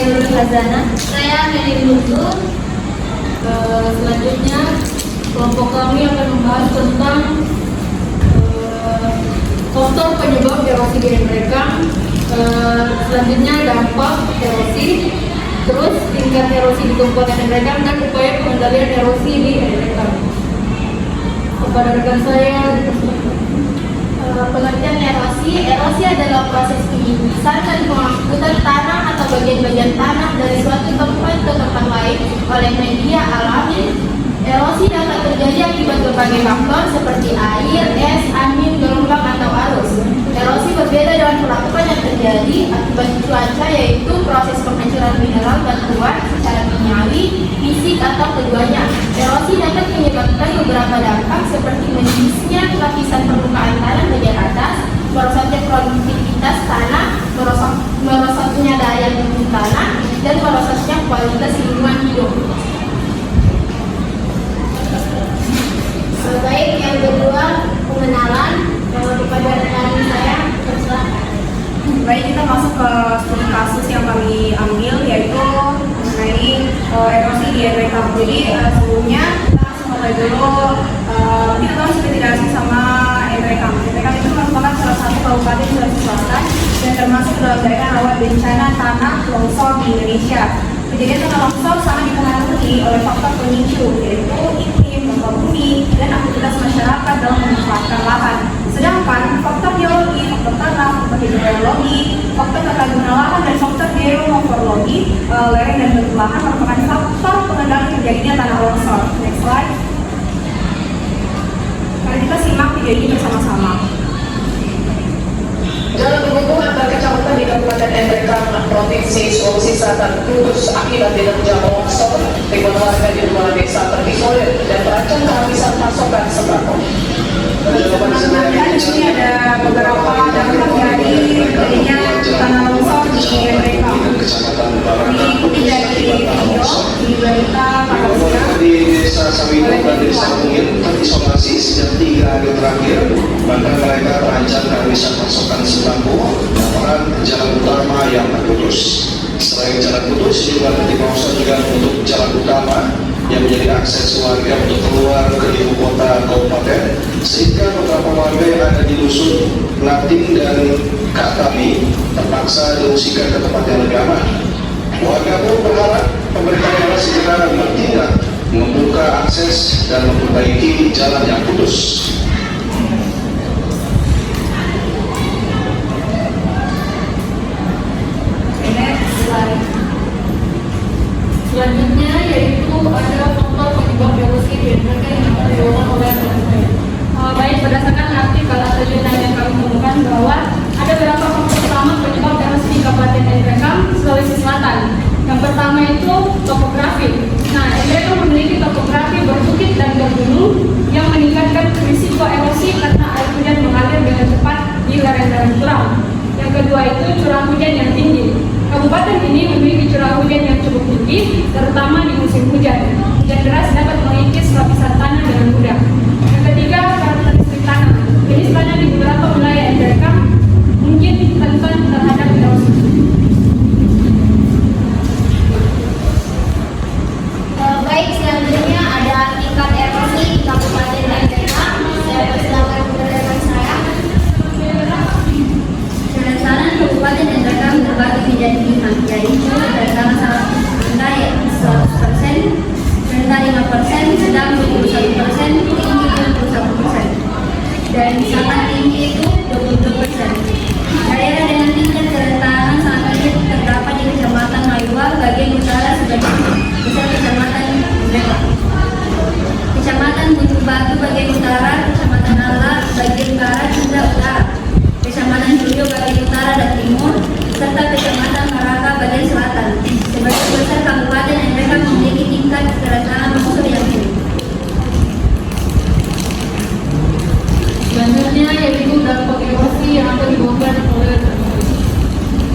Khairul Hazana. Saya Meli Guntur. Selanjutnya kelompok kami akan membahas tentang faktor penyebab erosi di end rekam. Selanjutnya dampak erosi, terus tingkat erosi di tumpuan end rekam dan upaya pengendalian erosi di end rekam. Kepada rekan saya, Pengertian erosi. Erosi adalah proses penyimpanan dan pengangkutan tanah atau bagian-bagian tanah dari suatu tempat ke tempat lain oleh media alami. Erosi dapat terjadi akibat berbagai faktor seperti air, es, angin, gelombang, atau arus. Erosi berbeda dengan perlakuan yang terjadi akibat cuaca, yaitu proses penghancuran mineral batuan secara kimiawi, fisik, atau keduanya. Erosi dapat menyebabkan beberapa dampak seperti menipisnya lapisan permukaan tanah bagian atas, merosotnya produktivitas tanah, merosotnya daya dukung tanah, dan merosotnya kualitas lingkungan hidup. Baik, yang kedua pengenalan kepada rekan saya. Baik, kita masuk ke studi kasus yang kami ambil, yaitu mengenai erosi di end rekam. Jadi sebelumnya kita langsung mulai dulu. Kita tahu seperti tidak asing sama end rekam. End rekam itu merupakan salah satu kabupaten Sulawesi Selatan dan termasuk dalam daerah rawan bencana tanah longsor di Indonesia. Kejadian tanah longsor sangat dipengaruhi oleh faktor pemicu, yaitu iklim, gempa bumi, dan aktivitas masyarakat dalam memanfaatkan lahan. Sedangkan faktor geologi, faktor tanah, faktor hidrogeologi, faktor tata guna lahan, dan faktor geomorfologi, lereng dan bentuk lahan merupakan faktor pengendali terjadinya tanah longsor. Next slide. Mari kita simak video ini bersama-sama. Dalam hubungan antar kecamatan di Kabupaten End Rekam, Provinsi Sulawesi Selatan, Kudus akibat diterjang longsor, ribuan warga di rumah desa terisolir dan terancam kehabisan pasokan sembako. Teman-teman, ini ada beberapa dampak dari terjadinya tanah longsor di End Rekam. Diikuti dari video di berita Kabupaten di Desa Sawino dan Desa Mungil terisolasi sejak 3 hari terakhir, bahkan mereka terancam kehabisan pasokan sembako lantaran jalan utama yang terputus. Selain jalan putus, juga titik longsor juga untuk jalan utama yang menjadi akses warga untuk keluar ke ibu kota kabupaten, sehingga beberapa warga yang ada di dusun Lating dan Katami terpaksa diungsikan ke tempat yang lebih aman. Warga pun berharap pemerintah daerah segera bertindak membuka akses dan memperbaiki jalan yang putus. selanjutnya yaitu ada faktor penyebab erosi di end rekam yang akan dilakukan oleh pemerintah. Baik, berdasarkan artikel atau jurnal yang kami temukan bahwa ada beberapa faktor utama penyebab erosi di Kabupaten End Rekam, Sulawesi Selatan. Yang pertama itu topografi. Nah, End Rekam memiliki topografi berbukit dan bergunung yang meningkatkan risiko erosi karena air hujan mengalir dengan cepat di lereng-lereng curam. Yang kedua itu curah hujan yang tinggi. Kabupaten ini memiliki curah hujan yang cukup tinggi, terutama di musim hujan. Hujan deras dapat mengikis lapisan tanah dengan mudah. Yang ketiga, karakteristik tanah. Jenis tanah di beberapa wilayah End Rekam mungkin rentan terhadap erosi. Baik, selanjutnya ada tingkat erosi di Kabupaten End Rekam. Saya persilakan kepada rekan saya. Kedatangan Kabupaten End Rekam terbagi menjadi 5, yaitu kedatangan rendah 100%, rendah 5%, sedang 21%, tinggi 21%, dan sangat tinggi itu 22%. Daerah dengan tingkat kerentanan sangat tinggi terdapat di Kecamatan Mayuwa bagian utara sebagian besar Kecamatan Endrekam, Kecamatan Bujur Batu bagian utara, Kecamatan Ala bagian barat hingga utara, Kecamatan Jojo bagian utara dan timur, serta Kecamatan Maraka bagian selatan. Sebagian besar Kabupaten End Rekam memiliki tingkat kerentanan longsor yang tinggi. Selanjutnya yaitu dampak erosi yang akan dibawakan oleh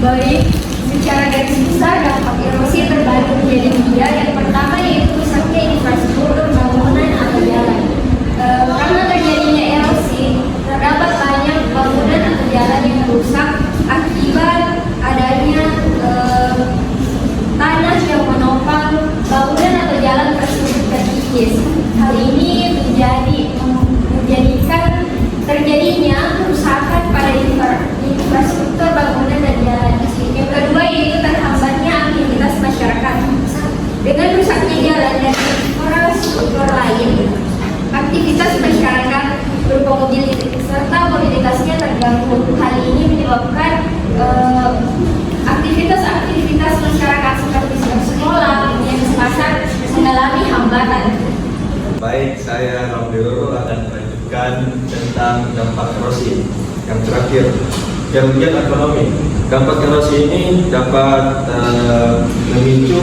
Baik, secara garis besar dampak erosi terbagi menjadi 3. Yang pertama yaitu rusaknya infrastruktur bangunan atau jalan. Karena terjadinya erosi, terdapat banyak bangunan atau jalan yang rusak akibat adanya dan tentang dampak erosi. Yang terakhir, kerugian ekonomi. Dampak erosi ini dapat memicu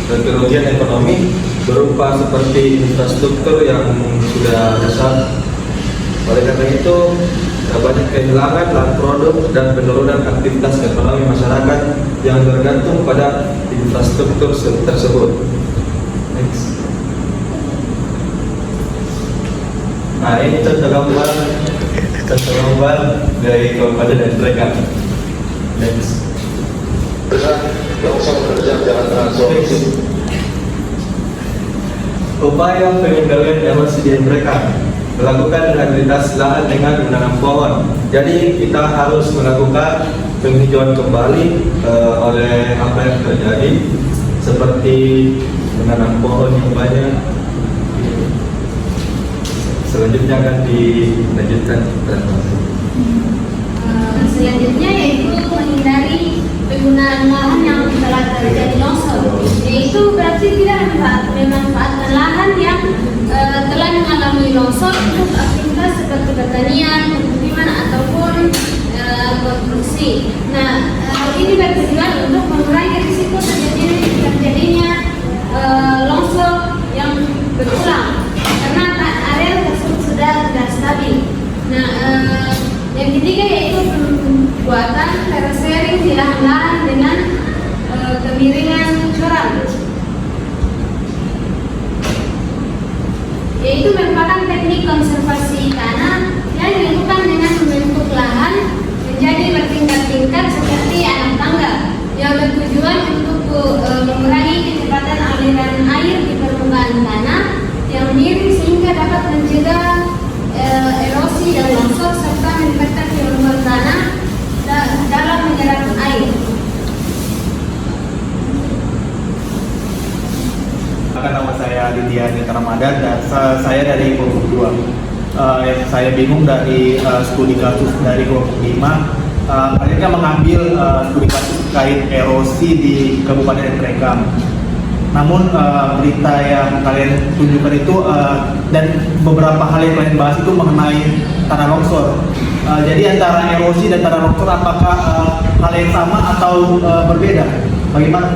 kerugian ekonomi berupa seperti infrastruktur yang sudah rusak. Oleh karena itu, banyak kehilangan lahan produk dan penurunan aktivitas ekonomi masyarakat yang bergantung pada infrastruktur tersebut. Next. Nah, ini contoh gambar dari Kabupaten Endreka. Next. Longsor terjang jalan transportasi. Upaya pengendalian erosi di Endreka, melakukan rehabilitasi lahan dengan menanam pohon. Jadi kita harus melakukan penghijauan kembali oleh apa yang terjadi, seperti menanam pohon yang banyak. Selanjutnya akan dilanjutkan. Selanjutnya yaitu menghindari penggunaan lahan yang telah terjadi longsor, yaitu berarti tidak memanfaatkan lahan yang telah mengalami longsor untuk aktivitas seperti pertanian, pemukiman ataupun konstruksi. Nah, hal ini bertujuan untuk mengurangi risiko terjadinya longsor yang berulang karena area tersebut sudah tidak stabil. Nah, yang ketiga yaitu pembuatan terasering di lahan-lahan dengan kemiringan curam, yaitu merupakan teknik konservasi tanah yang dilakukan dengan membentuk lahan menjadi bertingkat-tingkat seperti anak tangga yang bertujuan untuk mengurangi kecepatan aliran air di permukaan tanah yang miring sehingga dapat mencegah erosi dan longsor serta meningkatkan volume tanah dalam menyerap air. Nama saya Ditya Nita Ramadan dan saya dari kelompok 2. Yang saya bingung dari studi kasus dari kelompok 5, mereka mengambil studi kasus terkait erosi di Kabupaten Endreka. Namun berita yang kalian tunjukkan itu dan beberapa hal yang kalian bahas itu mengenai tanah longsor. Jadi antara erosi dan tanah longsor apakah hal yang sama atau berbeda? Bagaimana?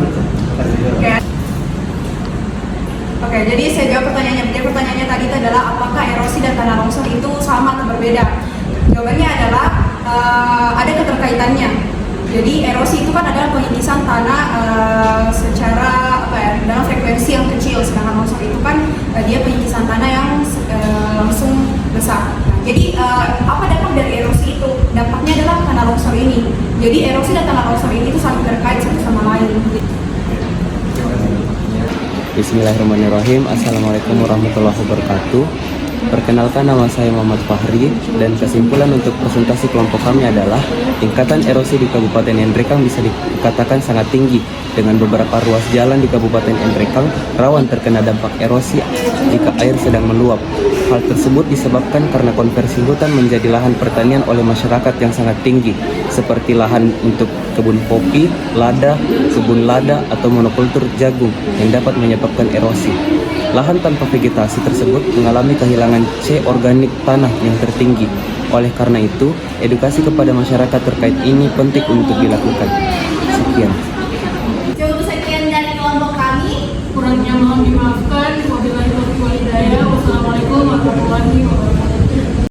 Oke, jadi saya jawab pertanyaannya. Jadi pertanyaannya tadi itu adalah apakah erosi dan tanah longsor itu sama atau berbeda? Jawabannya adalah ada keterkaitannya. Jadi erosi itu kan adalah pengikisan tanah secara dalam frekuensi yang kecil, sedangkan longsor itu kan dia pengikisan tanah yang langsung besar. Nah, jadi apa dampak dari erosi itu? Dampaknya adalah tanah longsor ini. Jadi erosi dan tanah longsor ini itu saling terkait satu sama lain. Bismillahirrahmanirrahim. Assalamualaikum warahmatullahi wabarakatuh. Perkenalkan, nama saya Muhammad Fahri dan kesimpulan untuk presentasi kelompok kami adalah tingkatan erosi di Kabupaten Endrekang bisa dikatakan sangat tinggi dengan beberapa ruas jalan di Kabupaten Endrekang rawan terkena dampak erosi jika air sedang meluap. Hal tersebut disebabkan karena konversi hutan menjadi lahan pertanian oleh masyarakat yang sangat tinggi, seperti lahan untuk kebun kopi, lada, kebun lada, atau monokultur jagung yang dapat menyebabkan erosi. Lahan tanpa vegetasi tersebut mengalami kehilangan C organik tanah yang tertinggi. Oleh karena itu, edukasi kepada masyarakat terkait ini penting untuk dilakukan. Sekian. Cukup sekian dari kelompok kami. Kurangnya mohon dimaafkan. Wabillahi taufiq wal hidayah. Wassalamualaikum warahmatullahi wabarakatuh.